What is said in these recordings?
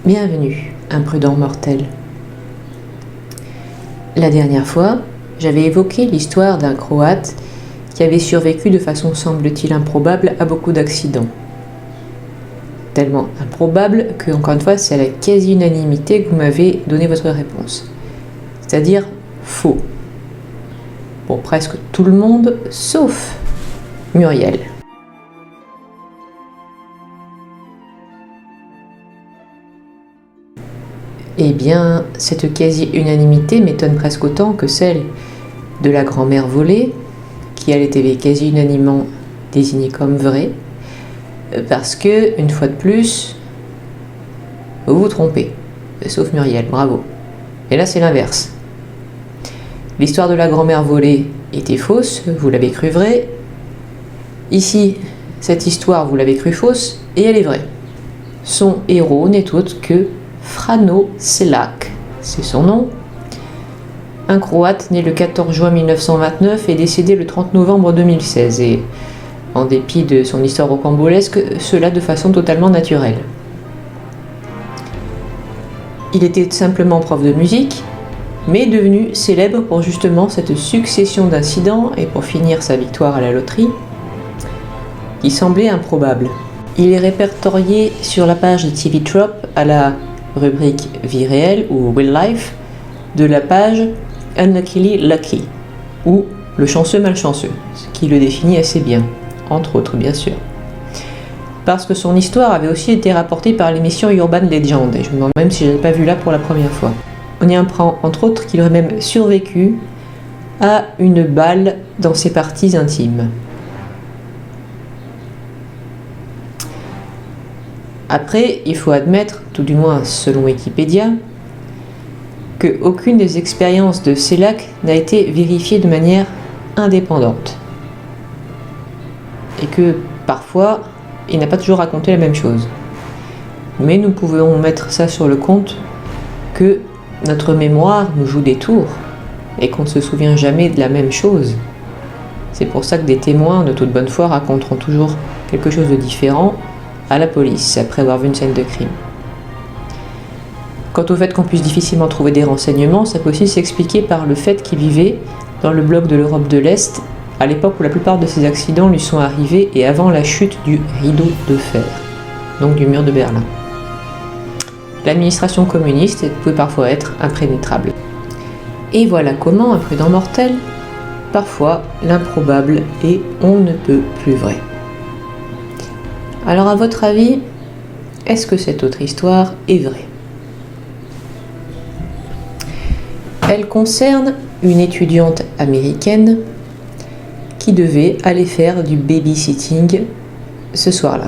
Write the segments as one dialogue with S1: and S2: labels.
S1: Bienvenue, imprudent mortel. La dernière fois, j'avais évoqué l'histoire d'un Croate qui avait survécu de façon semble-t-il improbable à beaucoup d'accidents. Tellement improbable que, encore une fois, c'est à la quasi-unanimité que vous m'avez donné votre réponse. C'est-à-dire faux. Pour presque tout le monde, sauf Muriel. Eh bien, cette quasi-unanimité m'étonne presque autant que celle de la grand-mère volée, qui elle était quasi-unanimement désignée comme vraie, parce que, une fois de plus, vous vous trompez, sauf Muriel, bravo. Et là, c'est l'inverse. L'histoire de la grand-mère volée était fausse, vous l'avez cru vraie. Ici, cette histoire, vous l'avez cru fausse, et elle est vraie. Son héros n'est autre que Frano Selak, c'est son nom. Un Croate né le 14 juin 1929 et décédé le 30 novembre 2016, et en dépit de son histoire rocambolesque, cela de façon totalement naturelle. Il était simplement prof de musique, mais devenu célèbre pour justement cette succession d'incidents et pour finir sa victoire à la loterie, qui semblait improbable. Il est répertorié sur la page de TV Trop à la rubrique Vie réelle ou Real Life de la page Unluckily Lucky ou Le chanceux malchanceux, ce qui le définit assez bien, entre autres bien sûr. Parce que son histoire avait aussi été rapportée par l'émission Urban Legend, et je me demande même si je n'avais pas vu là pour la première fois. On y apprend entre autres qu'il aurait même survécu à une balle dans ses parties intimes. Après, il faut admettre, tout du moins selon Wikipédia, qu'aucune des expériences de Selak n'a été vérifiée de manière indépendante. Et que, parfois, il n'a pas toujours raconté la même chose. Mais nous pouvons mettre ça sur le compte que notre mémoire nous joue des tours et qu'on ne se souvient jamais de la même chose. C'est pour ça que des témoins de toute bonne foi raconteront toujours quelque chose de différent à la police après avoir vu une scène de crime. Quant au fait qu'on puisse difficilement trouver des renseignements, ça peut aussi s'expliquer par le fait qu'il vivait dans le bloc de l'Europe de l'Est à l'époque où la plupart de ces accidents lui sont arrivés et avant la chute du rideau de fer, donc du mur de Berlin. L'administration communiste pouvait parfois être impénétrable. Et voilà comment, imprudent mortel, parfois l'improbable est on ne peut plus vrai. Alors à votre avis, est-ce que cette autre histoire est vraie ? Elle concerne une étudiante américaine qui devait aller faire du babysitting ce soir-là.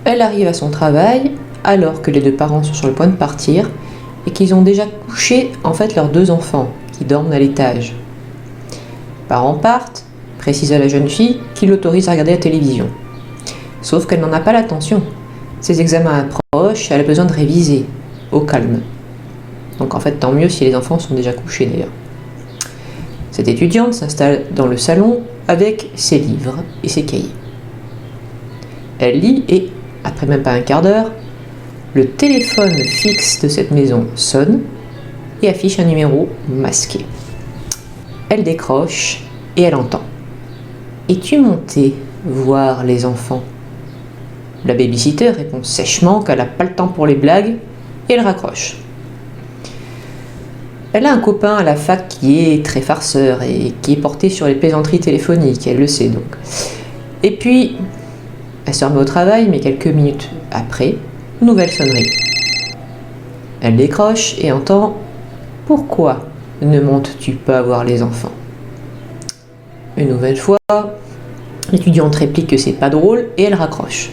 S1: Elle arrive à son travail alors que les deux parents sont sur le point de partir et qu'ils ont déjà couché en fait leurs deux enfants qui dorment à l'étage. Les parents partent, précise à la jeune fille qui l'autorise à regarder la télévision. Sauf qu'elle n'en a pas l'attention. Ses examens approchent, elle a besoin de réviser, au calme. Donc en fait, tant mieux si les enfants sont déjà couchés d'ailleurs. Cette étudiante s'installe dans le salon avec ses livres et ses cahiers. Elle lit et, après même pas un quart d'heure, le téléphone fixe de cette maison sonne et affiche un numéro masqué. Elle décroche et elle entend. « Es-tu montée voir les enfants ?» La babysitter répond sèchement qu'elle n'a pas le temps pour les blagues et elle raccroche. Elle a un copain à la fac qui est très farceur et qui est porté sur les plaisanteries téléphoniques, elle le sait donc. Et puis, elle se remet au travail, mais quelques minutes après, nouvelle sonnerie. Elle décroche et entend « Pourquoi ne montes-tu pas voir les enfants ?» Une nouvelle fois, l'étudiante réplique que c'est pas drôle et elle raccroche.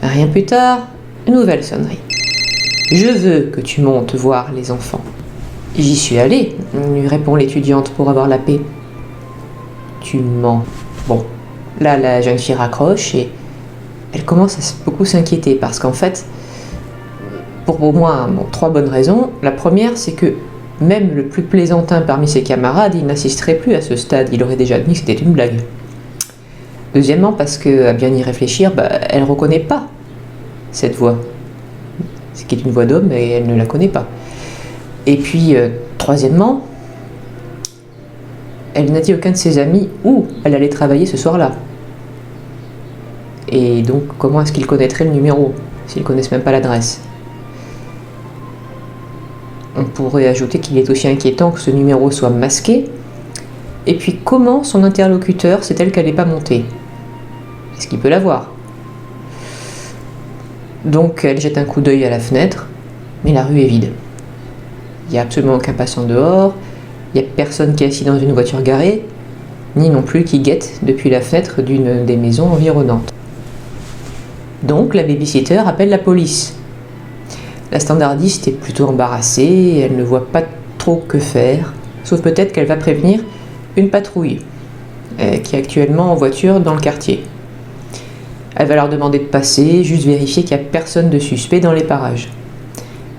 S1: Rien plus tard, une nouvelle sonnerie. « Je veux que tu montes voir les enfants. » « J'y suis allée, » lui répond l'étudiante pour avoir la paix. « Tu mens. » Bon, là la jeune fille raccroche et elle commence à beaucoup s'inquiéter parce qu'en fait, pour au moins 3 bonnes raisons. La première, c'est que même le plus plaisantin parmi ses camarades, il n'assisterait plus à ce stade, il aurait déjà admis que c'était une blague. Deuxièmement, parce qu'à bien y réfléchir, elle ne reconnaît pas cette voix. ce qui est une voix d'homme et elle ne la connaît pas. Et puis, troisièmement, elle n'a dit à aucun de ses amis où elle allait travailler ce soir-là. Et donc, comment est-ce qu'ils connaîtraient le numéro, s'ils ne connaissent même pas l'adresse? On pourrait ajouter qu'il est aussi inquiétant que ce numéro soit masqué. Et puis, comment son interlocuteur sait-elle qu'elle n'est pas montée? Est-ce qu'il peut la voir? Donc, elle jette un coup d'œil à la fenêtre, mais la rue est vide. Il n'y a absolument aucun passant dehors, il n'y a personne qui est assis dans une voiture garée, ni non plus qui guette depuis la fenêtre d'une des maisons environnantes. Donc, la babysitter appelle la police. La standardiste est plutôt embarrassée, elle ne voit pas trop que faire, sauf peut-être qu'elle va prévenir une patrouille qui est actuellement en voiture dans le quartier. Elle va leur demander de passer, juste vérifier qu'il n'y a personne de suspect dans les parages.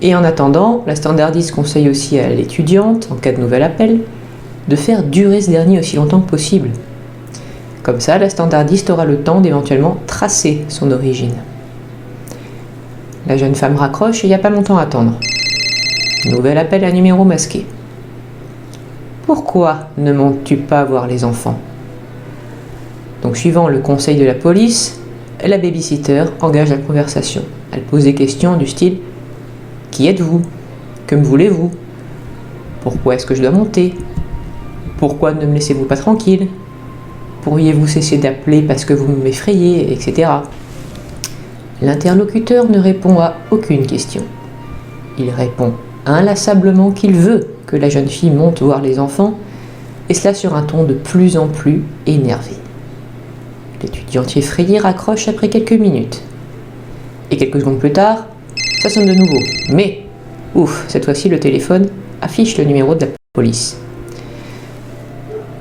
S1: Et en attendant, la standardiste conseille aussi à l'étudiante, en cas de nouvel appel, de faire durer ce dernier aussi longtemps que possible. Comme ça, la standardiste aura le temps d'éventuellement tracer son origine. La jeune femme raccroche et il n'y a pas longtemps à attendre. Nouvel appel à numéro masqué. Pourquoi ne montes-tu pas voir les enfants? Donc, suivant le conseil de la police, la babysitter engage la conversation. Elle pose des questions du style: qui êtes-vous? Que me voulez-vous? Pourquoi est-ce que je dois monter? Pourquoi ne me laissez-vous pas tranquille? Pourriez-vous cesser d'appeler parce que vous m'effrayez, etc. L'interlocuteur ne répond à aucune question. Il répond inlassablement qu'il veut que la jeune fille monte voir les enfants, et cela sur un ton de plus en plus énervé. L'étudiante effrayée raccroche après quelques minutes. Et quelques secondes plus tard, ça sonne de nouveau. Mais, ouf, cette fois-ci le téléphone affiche le numéro de la police.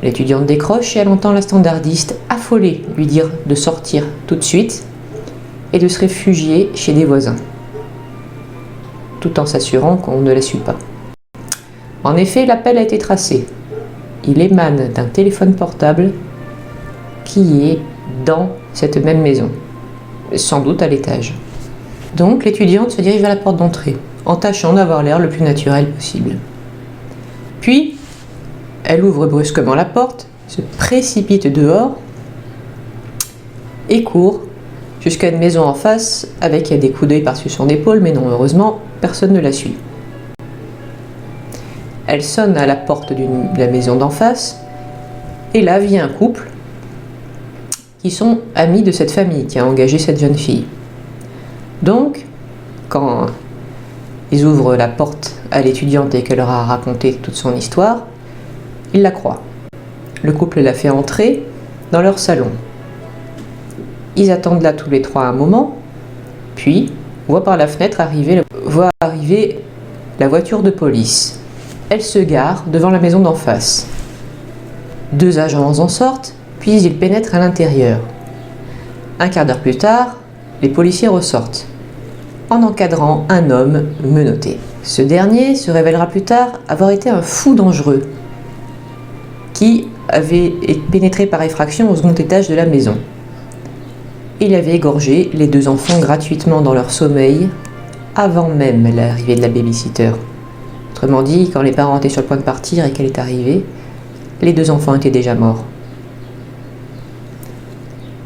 S1: L'étudiante décroche et elle entend la standardiste affolée lui dire de sortir tout de suite et de se réfugier chez des voisins, tout en s'assurant qu'on ne la suit pas. En effet, l'appel a été tracé. Il émane d'un téléphone portable qui est dans cette même maison, sans doute à l'étage. Donc l'étudiante se dirige vers la porte d'entrée, en tâchant d'avoir l'air le plus naturel possible. Puis, elle ouvre brusquement la porte, se précipite dehors et court jusqu'à une maison en face avec des coups d'œil par-dessus son épaule, mais non, heureusement, personne ne la suit. Elle sonne à la porte de la maison d'en face, et là vient un couple qui sont amis de cette famille qui a engagé cette jeune fille. Donc, quand ils ouvrent la porte à l'étudiante et qu'elle leur a raconté toute son histoire, ils la croient. Le couple la fait entrer dans leur salon. Ils attendent là tous les trois un moment, puis voient par la fenêtre arriver la voiture de police. Elle se gare devant la maison d'en face. 2 agents en sortent, puis ils pénètrent à l'intérieur. Un quart d'heure plus tard, les policiers ressortent, en encadrant un homme menotté. Ce dernier se révélera plus tard avoir été un fou dangereux, qui avait pénétré par effraction au second étage de la maison. Il avait égorgé les 2 enfants gratuitement dans leur sommeil, avant même l'arrivée de la babysitter. Autrement dit, quand les parents étaient sur le point de partir et qu'elle est arrivée, les 2 enfants étaient déjà morts.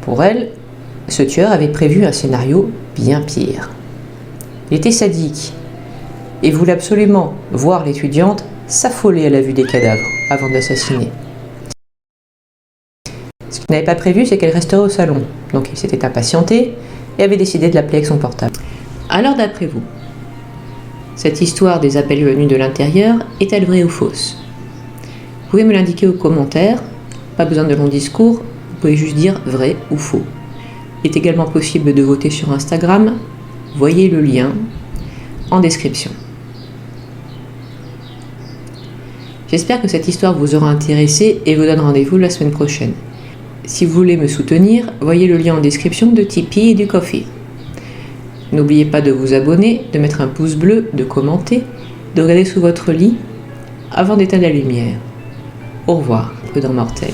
S1: Pour elle, ce tueur avait prévu un scénario bien pire. Il était sadique et voulait absolument voir l'étudiante s'affoler à la vue des cadavres avant de l'assassiner. Ce qu'il n'avait pas prévu, c'est qu'elle resterait au salon. Donc il s'était impatienté et avait décidé de l'appeler avec son portable. Alors d'après vous, cette histoire des appels venus de l'intérieur est-elle vraie ou fausse? Vous pouvez me l'indiquer aux commentaires, pas besoin de long discours, vous pouvez juste dire vrai ou faux. Il est également possible de voter sur Instagram, voyez le lien en description. J'espère que cette histoire vous aura intéressé et vous donne rendez-vous la semaine prochaine. Si vous voulez me soutenir, voyez le lien en description de Tipeee et du Ko-fi. N'oubliez pas de vous abonner, de mettre un pouce bleu, de commenter, de regarder sous votre lit avant d'éteindre la lumière. Au revoir, prudent mortel.